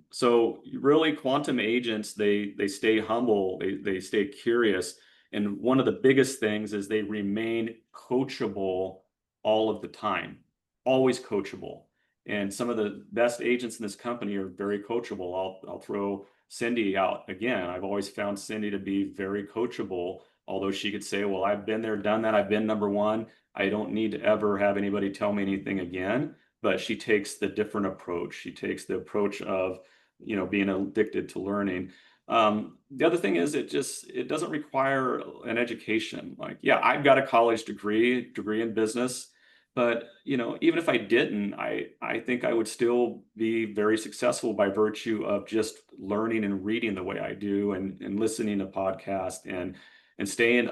[SPEAKER 2] So really, quantum agents, they stay humble, they stay curious. And one of the biggest things is they remain coachable all of the time, always coachable. And some of the best agents in this company are very coachable. I'll throw Cindy out again. I've always found Cindy to be very coachable, although she could say, well, I've been there, done that. I've been number one. I don't need to ever have anybody tell me anything again. But she takes the different approach. She takes the approach of, you know, being addicted to learning. The other thing is, it doesn't require an education. Like, yeah, I've got a college degree in business, but, you know, even if I didn't, I think I would still be very successful by virtue of just learning and reading the way I do, and listening to podcasts, and staying,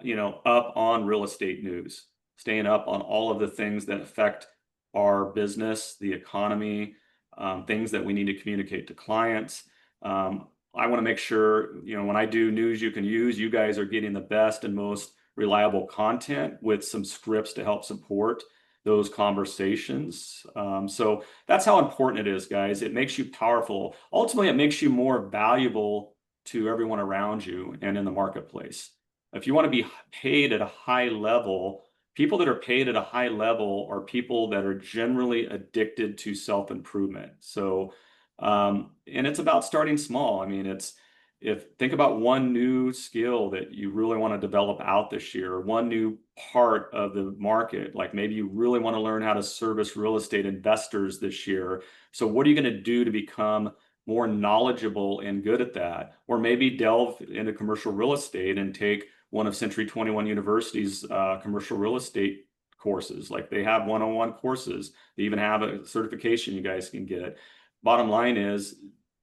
[SPEAKER 2] you know, up on real estate news, staying up on all of the things that affect our business, the economy, things that we need to communicate to clients. I want to make sure, when I do news you can use, you guys are getting the best and most reliable content with some scripts to help support those conversations. So that's how important it is, guys. It makes you powerful. Ultimately, it makes you more valuable to everyone around you and in the marketplace. If you want to be paid at a high level, people that are paid at a high level are people that are generally addicted to self-improvement. So, and it's about starting small. I mean, think about one new skill that you really want to develop out this year, one new part of the market, like maybe you really want to learn how to service real estate investors this year. So what are you going to do to become more knowledgeable and good at that? Or maybe delve into commercial real estate and take one of Century 21 University's commercial real estate courses. Like they have one-on-one courses. They even have a certification you guys can get. Bottom line is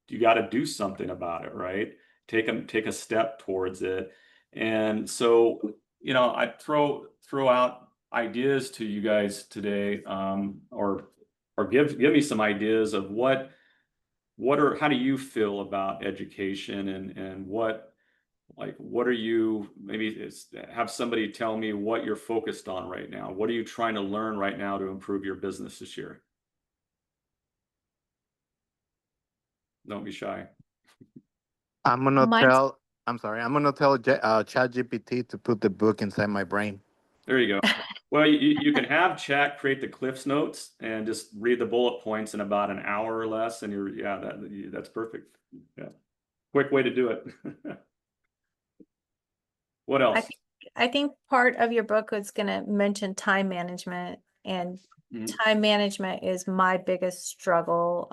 [SPEAKER 2] you got to do something about it, right? Take a step towards it. And so, I throw out ideas to you guys today, or give me some ideas of how do you feel about education, and what are you, maybe have somebody tell me what you're focused on right now. What are you trying to learn right now to improve your business this year? Don't be shy.
[SPEAKER 8] I'm gonna
[SPEAKER 1] Mine's-
[SPEAKER 8] tell. I'm sorry. I'm gonna tell ChatGPT to put the book inside my brain.
[SPEAKER 2] There you go. Well, you can have chat create the Cliffs Notes and just read the bullet points in about an hour or less, and that's perfect. Yeah, quick way to do it. What else?
[SPEAKER 1] I think part of your book was going to mention time management, and time management is my biggest struggle.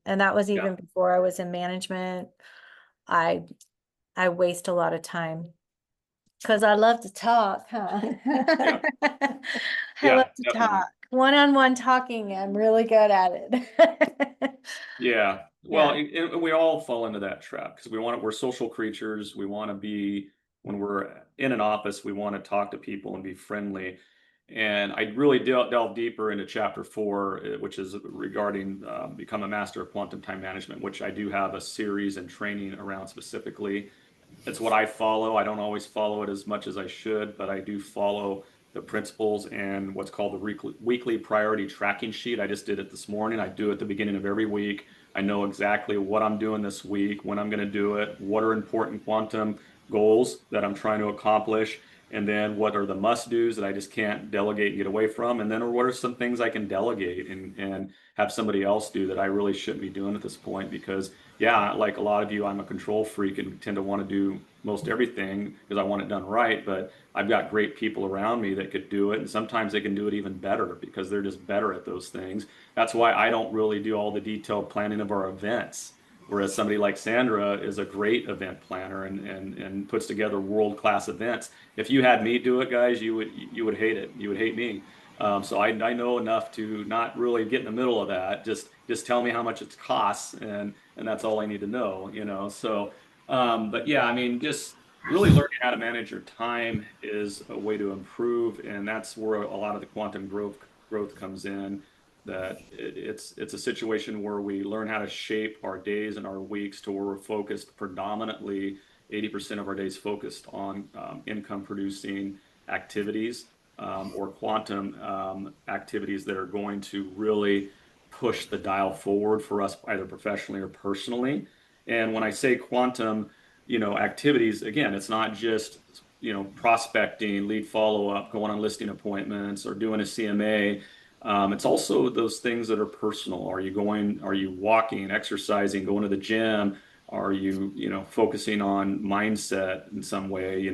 [SPEAKER 1] And that was even before I was in management. I waste a lot of time because I love to talk, huh? I love to talk. One-on-one talking, I'm really good at it.
[SPEAKER 2] Yeah. Well, and we all fall into that trap because we're social creatures. We want to be, when we're in an office, we want to talk to people and be friendly. And I really delve deeper into chapter 4, which is regarding become a master of quantum time management, which I do have a series and training around specifically. It's what I follow. I don't always follow it as much as I should, but I do follow the principles and what's called the weekly priority tracking sheet. I just did it this morning. I do it at the beginning of every week. I know exactly what I'm doing this week, when I'm going to do it, what are important quantum goals that I'm trying to accomplish, and then what are the must-dos that I just can't delegate and get away from, and then what are some things I can delegate and have somebody else do that I really shouldn't be doing at this point. Because like a lot of you, I'm a control freak and tend to want to do most everything because I want it done right, but I've got great people around me that could do it, and sometimes they can do it even better because they're just better at those things. That's why I don't really do all the detailed planning of our events. Whereas somebody like Sandra is a great event planner and puts together world-class events. If you had me do it, guys, you would hate it. You would hate me. So I know enough to not really get in the middle of that. Just tell me how much it costs, and that's all I need to know. So, but yeah, I mean, just really learning how to manage your time is a way to improve, and that's where a lot of the quantum growth comes in. That it's a situation where we learn how to shape our days and our weeks to where we're focused predominantly 80% of our days focused on income producing activities, or quantum activities that are going to really push the dial forward for us, either professionally or personally. And when I say quantum, activities, again, it's not just prospecting, lead follow-up, going on listing appointments, or doing a CMA. It's also those things that are personal. Are you walking, exercising, going to the gym? Are you focusing on mindset in some way,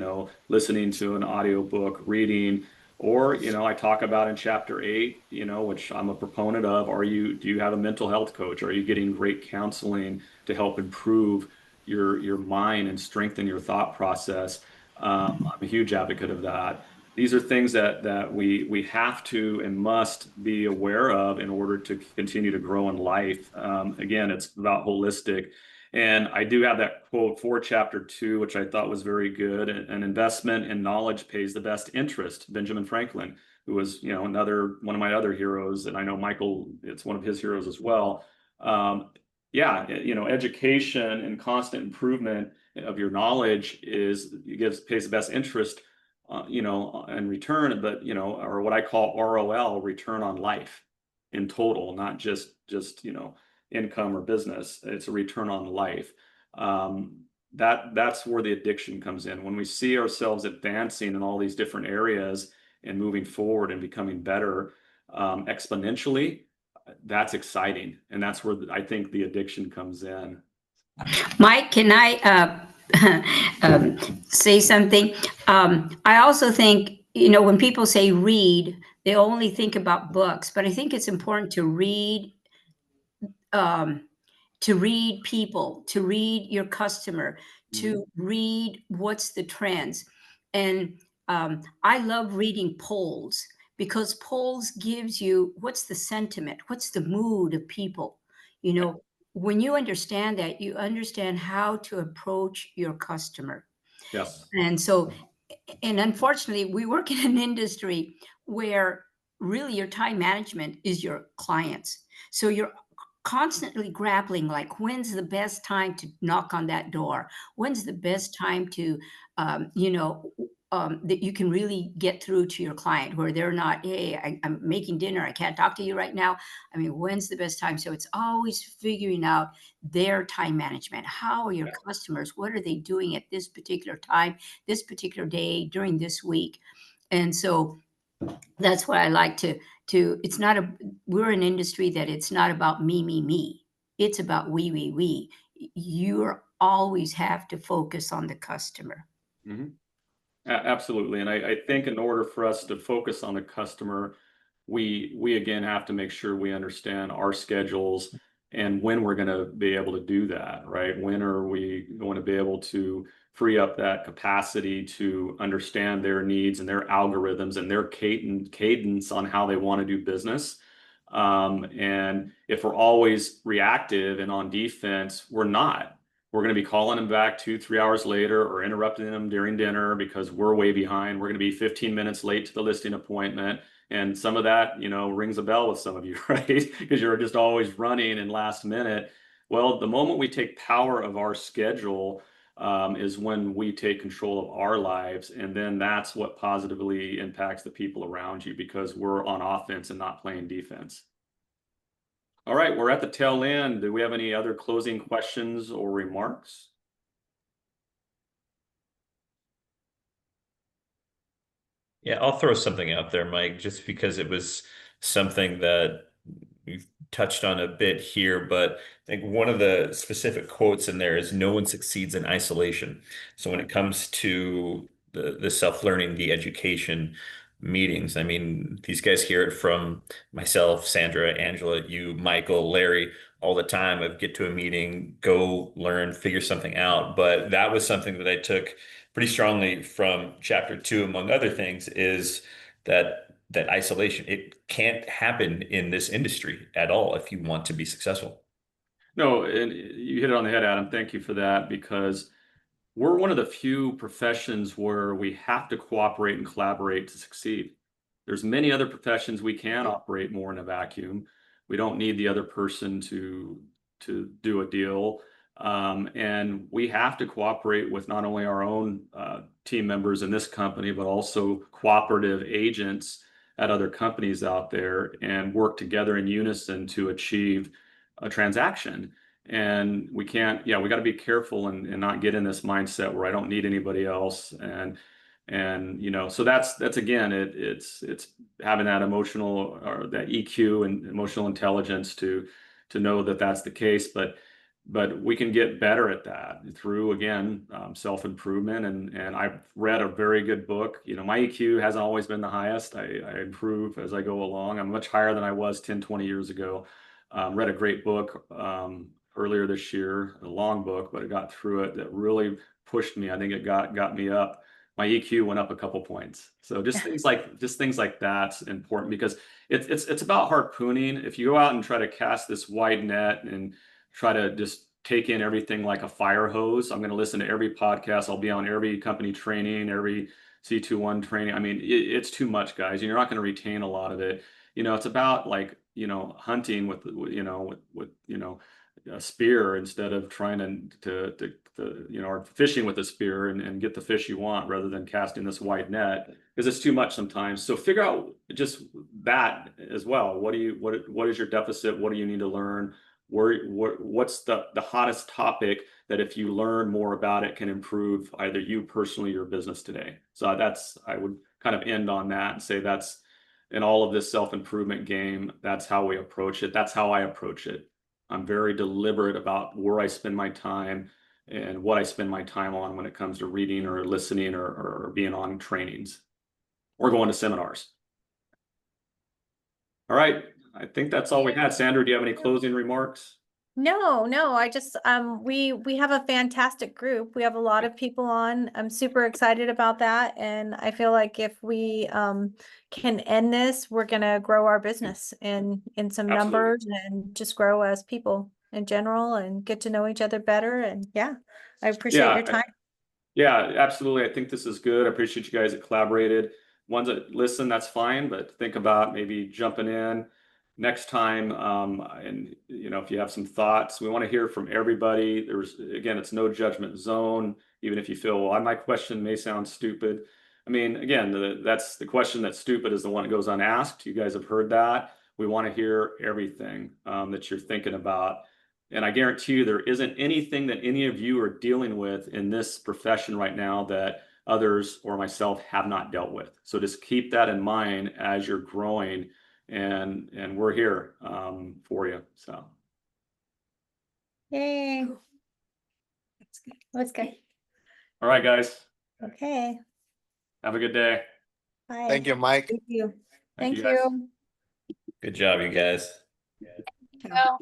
[SPEAKER 2] listening to an audiobook, reading, or, I talk about in chapter 8, which I'm a proponent of, do you have a mental health coach? Are you getting great counseling to help improve your mind and strengthen your thought process? I'm a huge advocate of that. These are things that we have to and must be aware of in order to continue to grow in life. Again, it's about holistic. And I do have that quote for chapter 2, which I thought was very good. An investment in knowledge pays the best interest. Benjamin Franklin, who was, one of my other heroes, and I know Michael, it's one of his heroes as well. yeah, education and constant improvement of your knowledge pays the best interest, in return, but, or what I call ROL, return on life in total, not just, income or business. It's a return on life. That's where the addiction comes in. When we see ourselves advancing in all these different areas and moving forward and becoming better, exponentially, that's exciting. And that's where I think the addiction comes in.
[SPEAKER 9] Mike, can I say something? I also think, when people say read, they only think about books, but I think it's important um, to read people, to read your customer, to read what's the trends. And I love reading polls, because polls gives you what's the sentiment, what's the mood of people. When you understand that, you understand how to approach your customer.
[SPEAKER 2] Yes.
[SPEAKER 9] And so, and unfortunately, we work in an industry where really your time management is your clients. So you're constantly grappling, like, when's the best time to knock on that door? When's the best time to, that you can really get through to your client, where they're not, hey, I'm making dinner, I can't talk to you right now. I mean, when's the best time? So it's always figuring out their time management. How are your customers? What are they doing at this particular time, this particular day, during this week? And so that's what I like to it's not we're an industry that it's not about me. It's about we. You always have to focus on the customer.
[SPEAKER 2] Mm-hmm. Absolutely. And I think in order for us to focus on the customer, we again have to make sure we understand our schedules and when we're going to be able to do that, right? When are we going to be able to free up that capacity to understand their needs and their algorithms and their cadence on how they want to do business? And if we're always reactive and on defense, we're not. We're going to be calling them back 2-3 hours later, or interrupting them during dinner because we're way behind. We're going to be 15 minutes late to the listing appointment. And some of that, rings a bell with some of you, right? Because you're just always running and last minute. Well, the moment we take power of our schedule, is when we take control of our lives. And then that's what positively impacts the people around you, because we're on offense and not playing defense. All right, we're at the tail end. Do we have any other closing questions or remarks?
[SPEAKER 4] Yeah, I'll throw something out there, Mike, just because it was something that we've touched on a bit here, but I think one of the specific quotes in there is, no one succeeds in isolation. So when it comes to the self-learning, the education meetings, I mean, these guys hear it from myself, Sandra, Angela, you, Michael, Larry, all the time of get to a meeting, go learn, figure something out. But that was something that I took pretty strongly from chapter 2, among other things, is that isolation. It can't happen in this industry at all if you want to be successful.
[SPEAKER 2] No, and you hit it on the head, Adam. Thank you for that, because we're one of the few professions where we have to cooperate and collaborate to succeed. There's many other professions we can operate more in a vacuum. We don't need the other person to do a deal. And we have to cooperate with not only our own team members in this company, but also cooperative agents at other companies out there, and work together in unison to achieve a transaction. And we can't, we got to be careful and not get in this mindset where I don't need anybody else. And so that's again, it's having that emotional, or that EQ and emotional intelligence to know that that's the case. But we can get better at that through, again, self-improvement. And I've read a very good book. My EQ hasn't always been the highest. I improve as I go along. I'm much higher than I was 10-20 years ago. Read a great book earlier this year, a long book, but I got through it, that really pushed me. I think it got me up. My EQ went up a couple points. So just things like that's important, because it's about harpooning. If you go out and try to cast this wide net and try to just take in everything like a fire hose, I'm going to listen to every podcast. I'll be on every company training, every C21 training. I mean, it's too much, guys. You're not going to retain a lot of it. It's about, like, hunting with a spear instead of trying to you know, or fishing with a spear and get the fish you want rather than casting this wide net, because it's too much sometimes. So figure out just that as well. What is your deficit? What do you need to learn? What's the hottest topic that if you learn more about it can improve either you personally or your business today? So I would kind of end on that and say that's in all of this self-improvement game, that's how we approach it. That's how I approach it. I'm very deliberate about where I spend my time and what I spend my time on when it comes to reading or listening or being on trainings or going to seminars. All right. I think that's all we had. Sandra, do you have any closing remarks?
[SPEAKER 1] No, I just, we have a fantastic group. We have a lot of people on. I'm super excited about that. And I feel like if we, can end this, we're gonna grow our business in some
[SPEAKER 2] Absolutely.
[SPEAKER 1] numbers and just grow as people in general and get to know each other better. And yeah, I appreciate your time.
[SPEAKER 2] Yeah, absolutely. I think this is good. I appreciate you guys that collaborated. Ones that listen, that's fine, but think about maybe jumping in next time. And you know, if you have some thoughts, we want to hear from everybody. Again, it's no judgment zone. Even if you feel, well, my question may sound stupid. I mean, again, that's the question that's stupid is the one that goes unasked. You guys have heard that. We want to hear everything that you're thinking about. And I guarantee you there isn't anything that any of you are dealing with in this profession right now that others or myself have not dealt with. So just keep that in mind as you're growing, and we're here for you. So
[SPEAKER 1] Yay.
[SPEAKER 3] That's good.
[SPEAKER 1] That's good.
[SPEAKER 2] all right, guys,
[SPEAKER 1] Okay.
[SPEAKER 2] have a good day.
[SPEAKER 1] Bye.
[SPEAKER 8] Thank you, Mike.
[SPEAKER 3] Thank you.
[SPEAKER 1] Thank
[SPEAKER 2] guys.
[SPEAKER 1] you.
[SPEAKER 4] Good job, you guys.
[SPEAKER 3] Ciao.